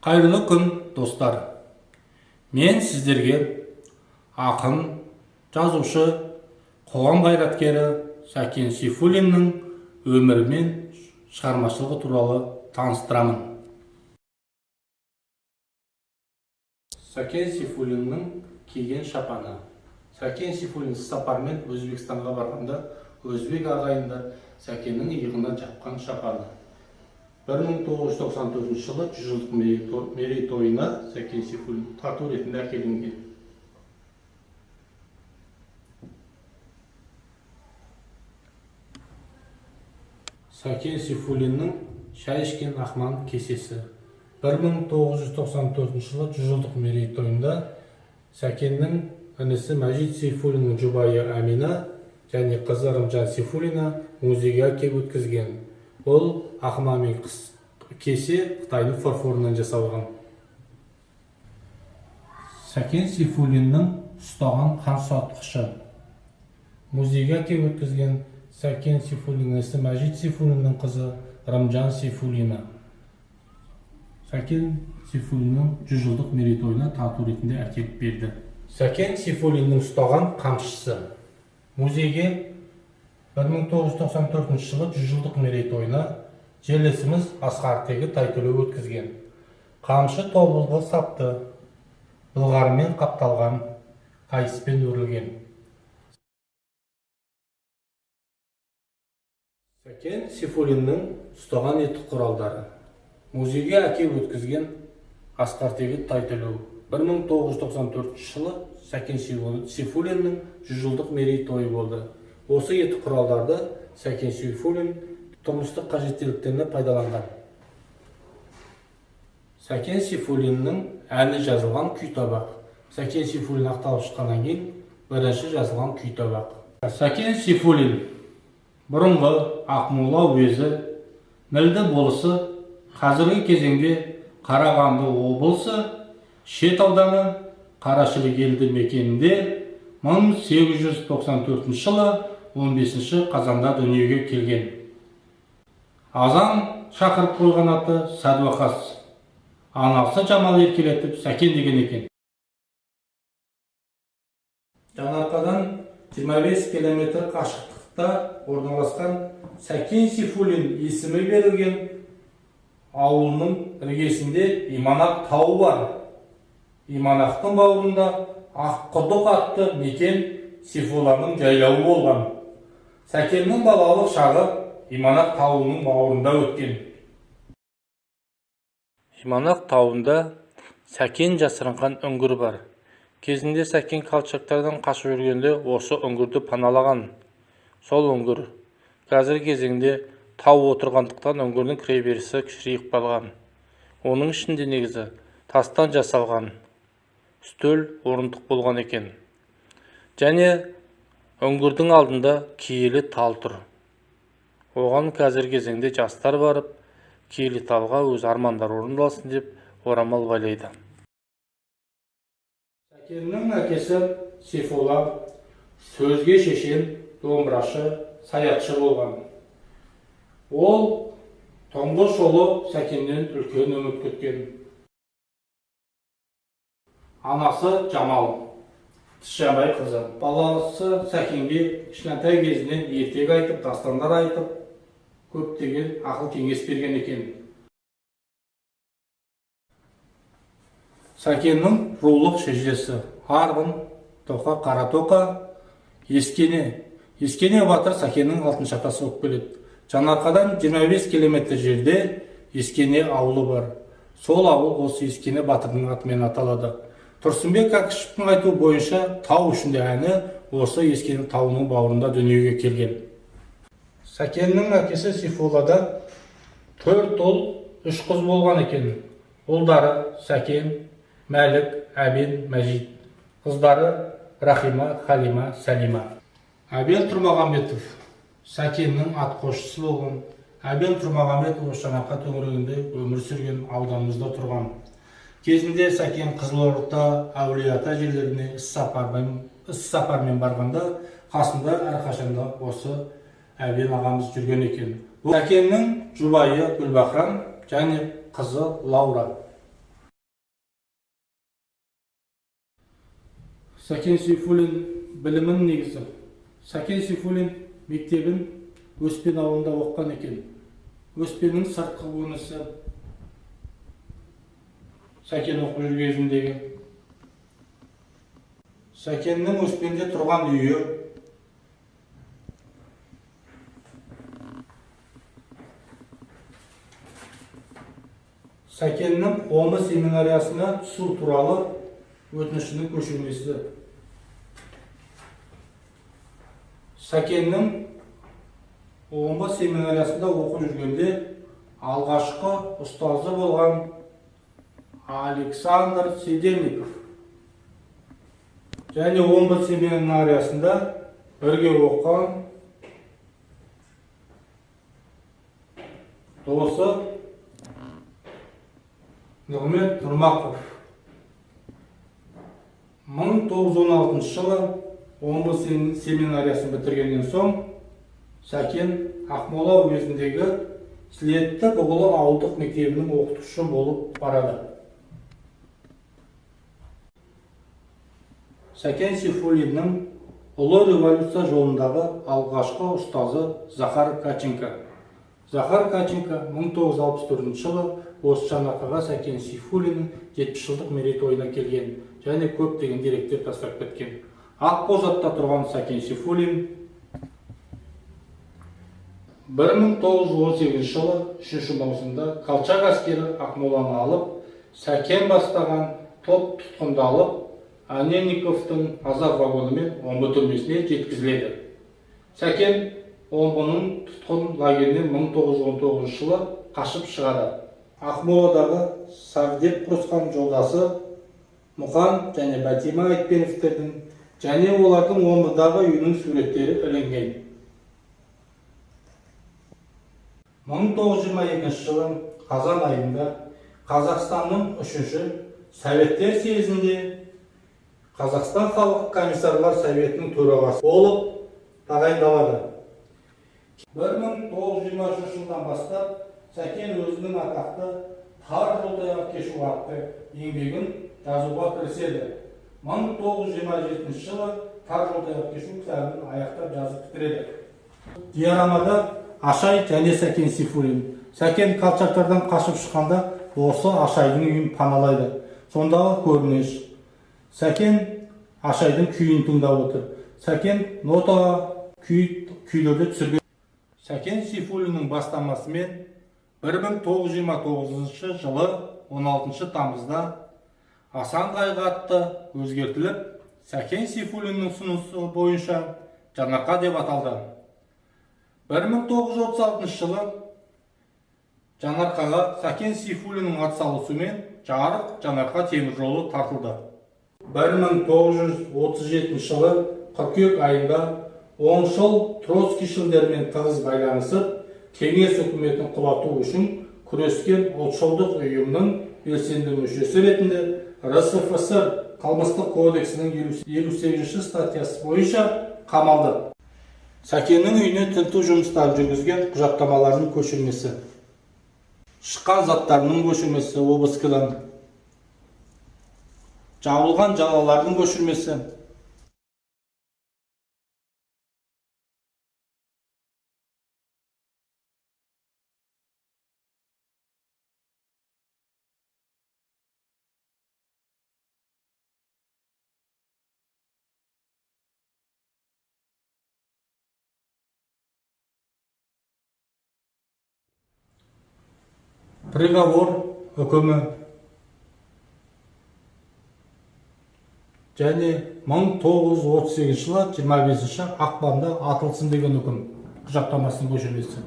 Қайырлы күн, достар. Мен сіздерге ақын, жазушы, қоғам қайраткері Сәкен Сейфуллиннің өмірі мен шығармашылығы туралы таныстырамын. Сәкен Сейфуллиннің киген шапаны. Сәкен Сейфуллин сапармен Өзбекстанға барғанда, өзбек ағайындар Сәкеннің иығына жапқан шапаны. 1994 жылы 100 жылдық мерейтойына Сәкен Сейфуллин тарту ретінде әкелінген. Сәкен Сейфуллиннің шай ішкен ақман кесесі. 1994 жылы 100 жылдық мерейтойында Сәкеннің інісі Мәжит Сейфуллиннің жұбайы Әмина және қызы Рымжан Сейфуллина музейге әкеліп өткізген. Ол ақма мен кесе Қытайдың фарфорынан жасалған. Сәкен Сейфуллиннің ұстаған қан суытқышы. Музейге әкеліп өткізген Сәкен Сейфуллиннің інісі Мәжит Сейфуллиннің қызы Рымжан Сейфуллина. Сәкен Сейфуллиннің 100 жылдық мерейтойына тарту ретінде әкеліп берді. Сәкен Сейфуллиннің ұстаған қамшысы. Музейге 1994 жылы 100 жылдық мерейтойына жерлесіміз Асқар Тайтөлеу өткізген. Қамшы тобылғы сапты, былғарымен қапталған, қайыспен өрілген. Сәкен Сейфуллиннің ұстаған етік құралдары. Музейге әкеліп өткізген Асқар Тайтөлеу. 1994 жылы Сәкен Сейфуллиннің 100 жылдық мерейтойы болды. Осы етік құралдарды Сәкен Сейфуллин тұрмыстық қажеттіліктеріне пайдаланған. Сәкен Сейфуллиннің әні жазылған күйтабақ. Сәкен Сейфуллин ақталып шыққаннан кейін бірінші жазылған күйтабақ. Сәкен Сейфуллин бұрынғы Ақмола уезі, Нілді болысы, қазіргі кезеңде Қарағанды облысы, Шет ауданы, Қарашілік елді мекенінде 1894 жылы 15 қазанда дүниеге келген. Азан шақырып қойған аты Сәдуақас. Анасы Жамал еркелетіп Сәкен деген екен. Жаңарқадан 25 км қашықтықта орналасқан Сәкен Сейфуллин есімі берілген ауылының іргесінде Иманақ тауы бар. Иманақтың бауырында Аққұдық атты мекен Сейфулланың жайлауы болған. Сәкеннің балалық шағы Иманақ тауының бауырында өткен. Иманақ тауында Сәкен жасырынған үңгір бар. Кезінде Сәкен колчактардан қашып жүргенде осы үңгірді паналаған. Сол үңгір қазіргі кезеңде тау отырғандықтан үңгірдің кіреберісі кішірейіп қалған. Оның ішінде негізі тастан жасалған үстел орындық болған екен. Және үңгірдің алдында киелі тал тұр. Оған қазіргі кезеңде жастар барып, киелі талға өз армандар орындалсын деп орамал байлайды. Сәкеннің әкесі Сейфулла сөзге шешен, домбырашы, саятшы болған. Ол тұңғыш ұлы Сәкеннен үлкен үміт күткен. Анасы Жамал, Тішжанбай қызы. Баласы Сәкенге кішкентай кезінен ертек айтып, дастандар айтып, көптеген ақыл кеңес берген екен. Сәкеннің рулық шежіресі: Арғын, Тоқа, Қаратоқа, Ескене. Ескене батыр Сәкеннің алтын шатасы болып келеді. Жаңарқадан 25 км жерде Ескене ауылы бар. Сол ауыл осы Ескене батырдың атымен аталады. Тұрсынбек Кәкішевтің айтуы бойынша тау ішінде әні осы Ескене тауының бауырында дүниеге келген. Сәкеннің әкесі Сейфуллада 4 ұл, 3 қыз болған екен. Ұлдары Сәкен, Мәлік, Әбен, Мәжит. Қыздары Рахима, Халима, Сәлима. Әбен Тұрмағамбетов Сәкеннің атқосшысы болған. Әбен Тұрмағамбетов Жаңарқа төңірегінде өмір сүрген, ауданымызда тұрған. Кезінде Сәкен Қызылорда, Әулиеата жерлеріне іс-сапармен барғанда, қасында әрқашанда осы Әбен ағамыз жүрген екен. Сәкеннің жұбайы Гүлбақрам және қызы Лаура. Сәкен Сейфуллин білімнің негізі. Сәкен Сейфуллин мектебін Өспен ауылында оқыған екен. Өспеннің сыртқы көрінісі Сәкен оқып жүрген кезіндегі. Сәкеннің Өспенде тұрған үйі, Сәкеннің Омбы семинариясына түсу туралы өтінішінің көшірмесі. Сәкеннің Омбы семинариясында оқып жүргенде алғашқы ұстазы болған Александр Седельников және Омбы семинариясында бірге оқыған досы Нығмет Нұрмақов. 1916 жылы Омбы семинариясын бітіргеннен соң Сәкен Ақмола уезіндегі Сілетті Бұғылы ауылдық мектебінің оқытушысы болып барады. Сәкен Сейфуллиннің ұлы революция жолындағы алғашқы ұстазы Захар Катченко. Захар Катченко 1964 жылы осы Жанарқаға Сәкен Сейфуллиннің 70 жылдық мерейтойына келген және көптеген деректер тастап кеткен. Ақбозатта тұрған Сәкен Сейфуллин 1918 жылы 3 маусымда Колчак әскері Ақмоланы алып, Сәкен бастаған топ тұтқындалып, Анненниковтың азап вагонымен Омбы түрмесіне жеткізіледі. Сәкен Омбының тұтқын лагерінен 1919 жылы қашып шығады. Ақмоладағы Савдеп құрысқан жолдасы Мұқан және Бәтима Айтбеновтердің және олардың Омбыдағы үйінің суреттері ілінген. 1922 жылы қазан айында Қазақстанның 3-ші Советтер съезінде Қазақстан Халық комиссарлар Советінің төрағасы болып тағайындалады. 1923 жылдан бастап Сәкен өзінің атақты «Тар жолдағы кешу» атты еңбегін жазуға кіріседі. 1927 жылы «Тар жолдағы кешу» кітабын аяқтап жазып бітіреді. Диарамада Ашай және Сәкен Сейфуллин. Сәкен Колчактардан қашып шыққанда осы Ашайдың үйін паналайды. Сондағы көрініс. Сәкен Ашайдың күйін тыңдап отыр. Сәкен нотаға күйлерді түсірген. Сәкен Сейфуллиннің бастамасымен 1929 жылы 16 тамызда Асан қайғы атты өзгертіліп, Сәкен Сейфуллиннің ұсынысы бойынша Жанарқа деп аталды. 1936 жылы Жанарқаға Сәкен Сейфуллиннің атсалысуымен жарық Жанарқа темір жолы тартылды. 1937 жылы қыркүйек айында оңшыл троцкийшілдермен тығыз байланысып, кеңес үкіметін құлату үшін күрескен ұлтшылдық ұйымның белсенді мүшесі ретінде РСФСР қылмыстық кодексінің 58-ші статьясы бойынша қамалды. Сәкеннің үйіне тінту жұмыстарын жүргізген құжаттамалардың көшірмесі, шыққан заттарының көшірмесі, обыскадан жабылған жалалардың көшірмесі, приговор үкімі және 1938 жылы 25 ақпанда атылсын деген үкім құжаттамасының көшірмесі.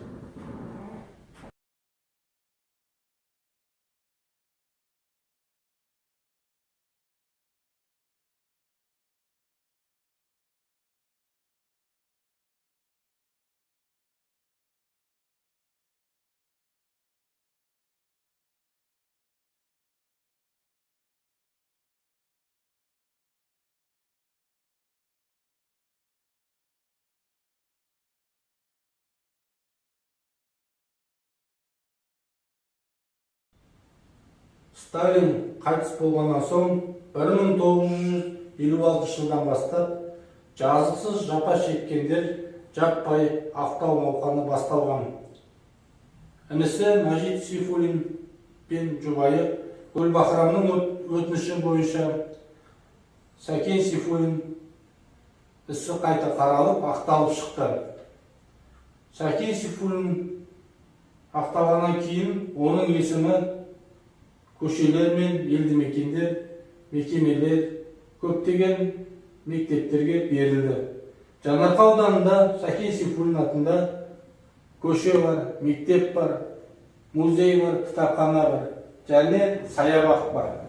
Сталин қайтыс болғаннан соң 1900 2056 жылдан бастап жазықсыз жапа шеккендер жаппай ақтау науқаны басталған. Інісі Мәжит Сейфуллин пен жұбайы Гүлбахрамның өтініші бойынша Сәкен Сейфуллин ісі қайта қаралып, ақталып шықты. Сәкен Сейфуллин ақталғаннан кейін оның есімі көшелер мен елді мекендер, мекемелер, көптеген мектептерге берілді. Жаңаарқа ауданында Сәкен Сейфуллин атында көше бар, мектеп бар, музей бар, кітапхана бар, және саябақ бар.